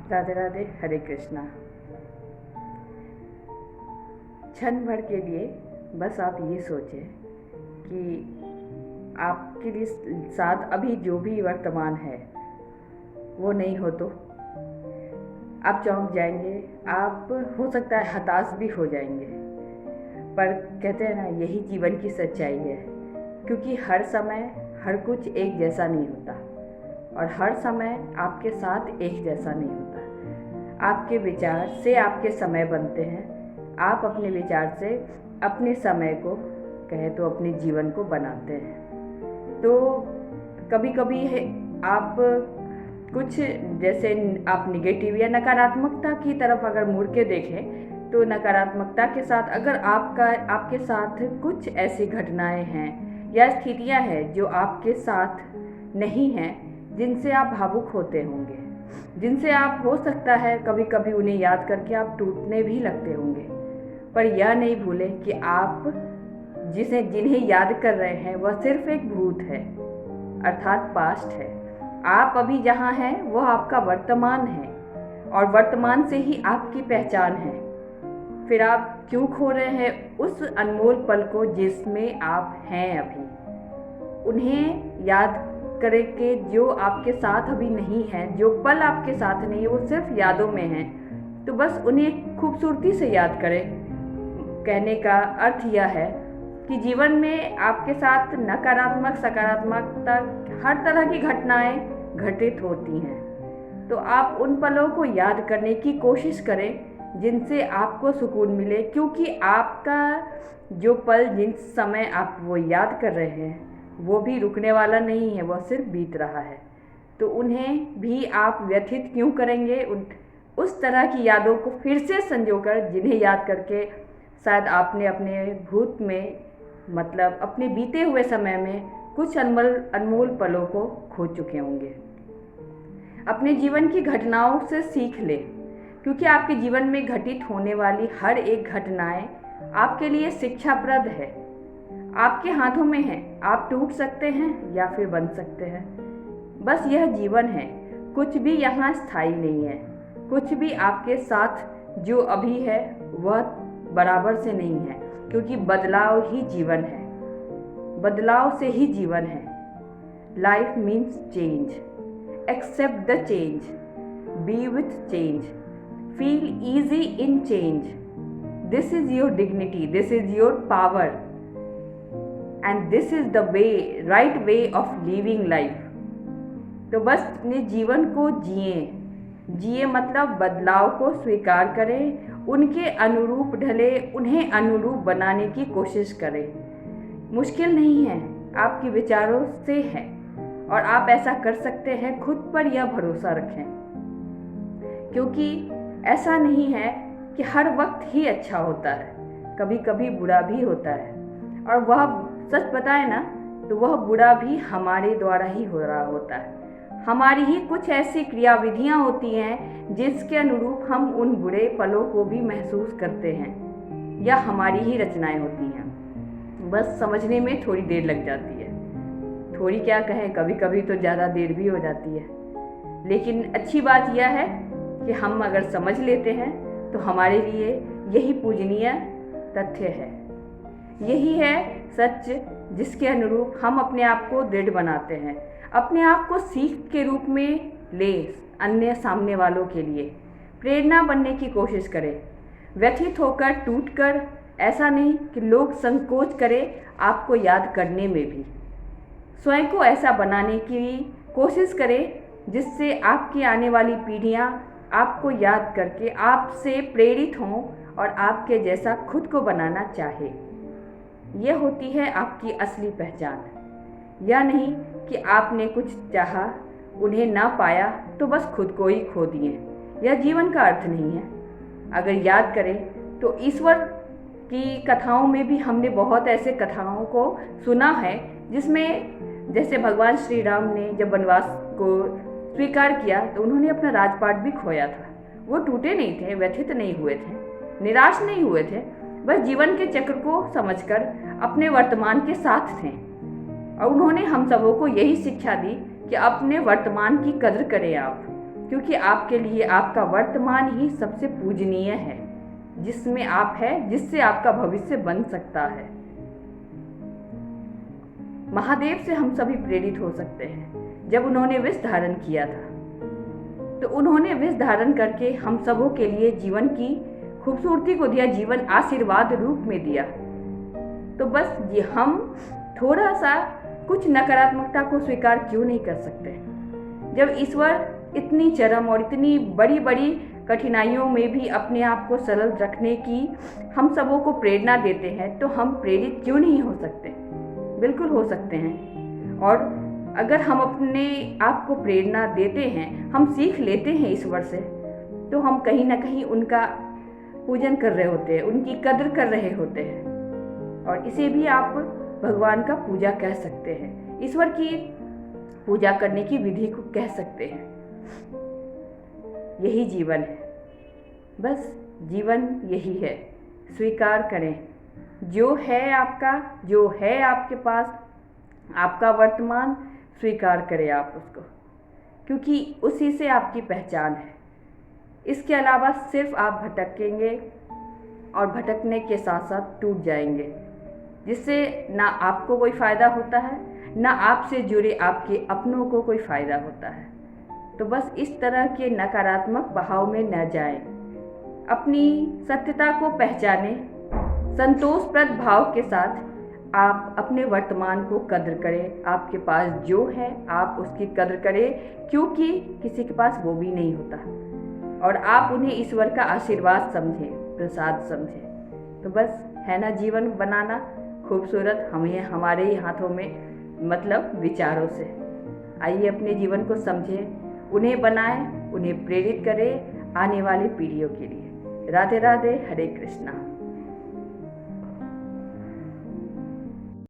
राधे राधे, हरे कृष्णा। क्षण भर के लिए बस आप ये सोचें कि आपके लिए साथ अभी जो भी वर्तमान है वो नहीं हो तो आप चौंक जाएंगे। आप हो सकता है हताश भी हो जाएंगे, पर कहते हैं ना, यही जीवन की सच्चाई है। क्योंकि हर समय हर कुछ एक जैसा नहीं होता और हर समय आपके साथ एक जैसा नहीं होता। आपके विचार से आपके समय बनते हैं। आप अपने विचार से अपने समय को, कहे तो अपने जीवन को बनाते हैं। तो कभी कभी आप कुछ, जैसे आप निगेटिव या नकारात्मकता की तरफ अगर मुड़ के देखें तो नकारात्मकता के साथ अगर आपके साथ कुछ ऐसी घटनाएं हैं या स्थितियां हैं जो आपके साथ नहीं हैं, जिनसे आप भावुक होते होंगे, जिनसे आप हो सकता है कभी कभी उन्हें याद करके आप टूटने भी लगते होंगे, पर यह नहीं भूलें कि आप जिन्हें याद कर रहे हैं वह सिर्फ एक भूत है, अर्थात पास्ट है। आप अभी जहाँ हैं वह आपका वर्तमान है और वर्तमान से ही आपकी पहचान है। फिर आप क्यों खो रहे हैं उस अनमोल पल को जिसमें आप हैं अभी? उन्हें याद करें कि जो आपके साथ अभी नहीं है, जो पल आपके साथ नहीं है, वो सिर्फ यादों में हैं। तो बस उन्हें खूबसूरती से याद करें। कहने का अर्थ यह है कि जीवन में आपके साथ नकारात्मक सकारात्मकता हर तरह की घटनाएं घटित होती हैं। तो आप उन पलों को याद करने की कोशिश करें जिनसे आपको सुकून मिले, क्योंकि आपका जो पल, जिस समय आप वो याद कर रहे हैं, वो भी रुकने वाला नहीं है, वह सिर्फ बीत रहा है। तो उन्हें भी आप व्यथित क्यों करेंगे? उस तरह की यादों को फिर से संजोकर, जिन्हें याद करके शायद आपने अपने भूत में, मतलब अपने बीते हुए समय में कुछ अनमोल पलों को खो चुके होंगे। अपने जीवन की घटनाओं से सीख ले, क्योंकि आपके जीवन में घटित होने वाली हर एक घटनाएं आपके लिए शिक्षाप्रद है। आपके हाथों में है, आप टूट सकते हैं या फिर बन सकते हैं। बस यह जीवन है, कुछ भी यहाँ स्थायी नहीं है। कुछ भी आपके साथ जो अभी है वह बराबर से नहीं है, क्योंकि बदलाव ही जीवन है, बदलाव से ही जीवन है। Life means change, accept the change, be with change, feel easy in change. This is your dignity, this is your power and this is the way, right way of living life. तो बस अपने जीवन को जिए मतलब बदलाव को स्वीकार करें, उनके अनुरूप ढले, उन्हें अनुरूप बनाने की कोशिश करें। मुश्किल नहीं है, आपके विचारों से है और आप ऐसा कर सकते हैं। खुद पर यह भरोसा रखें, क्योंकि ऐसा नहीं है कि हर वक्त ही अच्छा होता है, कभी कभी बुरा भी होता है। और वह सच बताए ना, तो वह बुरा भी हमारे द्वारा ही हो रहा होता है। हमारी ही कुछ ऐसी क्रियाविधियां होती हैं जिसके अनुरूप हम उन बुरे पलों को भी महसूस करते हैं, या हमारी ही रचनाएं होती हैं। बस समझने में थोड़ी देर लग जाती है, थोड़ी क्या कहें, कभी कभी तो ज़्यादा देर भी हो जाती है। लेकिन अच्छी बात यह है कि हम अगर समझ लेते हैं तो हमारे लिए यही पूजनीय तथ्य है, यही है सच जिसके अनुरूप हम अपने आप को दृढ़ बनाते हैं। अपने आप को सीख के रूप में ले, अन्य सामने वालों के लिए प्रेरणा बनने की कोशिश करें, व्यथित होकर, टूटकर। ऐसा नहीं कि लोग संकोच करें आपको याद करने में भी। स्वयं को ऐसा बनाने की कोशिश करें जिससे आपकी आने वाली पीढ़ियां आपको याद करके आपसे प्रेरित हों और आपके जैसा खुद को बनाना चाहे। यह होती है आपकी असली पहचान। यह नहीं कि आपने कुछ चाहा, उन्हें ना पाया तो बस खुद को ही खो दिए। यह जीवन का अर्थ नहीं है। अगर याद करें तो ईश्वर की कथाओं में भी हमने बहुत ऐसे कथाओं को सुना है जिसमें, जैसे भगवान श्री राम ने जब वनवास को स्वीकार किया तो उन्होंने अपना राजपाट भी खोया था। वो टूटे नहीं थे, व्यथित नहीं हुए थे, निराश नहीं हुए थे, बस जीवन के चक्र को समझकर अपने वर्तमान के साथ थे। और उन्होंने हम सबों को यही शिक्षा दी कि अपने वर्तमान की कदर करें आप, क्योंकि आपके लिए आपका वर्तमान ही सबसे पूजनीय है, जिसमें आप है, जिससे आपका भविष्य बन सकता है। महादेव से हम सभी प्रेरित हो सकते हैं। जब उन्होंने विष धारण किया था तो उन्होंने विष धारण करके हम सबों के लिए जीवन की खूबसूरती को दिया, जीवन आशीर्वाद रूप में दिया। तो बस ये हम थोड़ा सा कुछ नकारात्मकता को स्वीकार क्यों नहीं कर सकते? जब ईश्वर इतनी चरम और इतनी बड़ी बड़ी कठिनाइयों में भी अपने आप को सरल रखने की हम सबों को प्रेरणा देते हैं, तो हम प्रेरित क्यों नहीं हो सकते? बिल्कुल हो सकते हैं। और अगर हम अपने आप को प्रेरणा देते हैं, हम सीख लेते हैं ईश्वर से, तो हम कहीं ना कहीं उनका पूजन कर रहे होते हैं, उनकी कद्र कर रहे होते हैं। और इसे भी आप भगवान का पूजा कह सकते हैं, ईश्वर की पूजा करने की विधि को कह सकते हैं। यही जीवन है, बस जीवन यही है। स्वीकार करें जो है आपका, जो है आपके पास, आपका वर्तमान, स्वीकार करें आप उसको, क्योंकि उसी से आपकी पहचान है। इसके अलावा सिर्फ आप भटकेंगे और भटकने के साथ साथ टूट जाएंगे, जिससे ना आपको कोई फ़ायदा होता है, ना आपसे जुड़े आपके अपनों को कोई फ़ायदा होता है। तो बस इस तरह के नकारात्मक बहाव में न जाएं। अपनी सत्यता को पहचानें, संतोषप्रद भाव के साथ आप अपने वर्तमान को कद्र करें। आपके पास जो है आप उसकी कद्र करें, क्योंकि किसी के पास वो भी नहीं होता, और आप उन्हें ईश्वर का आशीर्वाद समझें, प्रसाद समझें। तो बस है ना जीवन बनाना खूबसूरत, हमें हमारे ही हाथों में, मतलब विचारों से। आइए अपने जीवन को समझें, उन्हें बनाएं, उन्हें प्रेरित करें आने वाली पीढ़ियों के लिए। राधे राधे, हरे कृष्णा।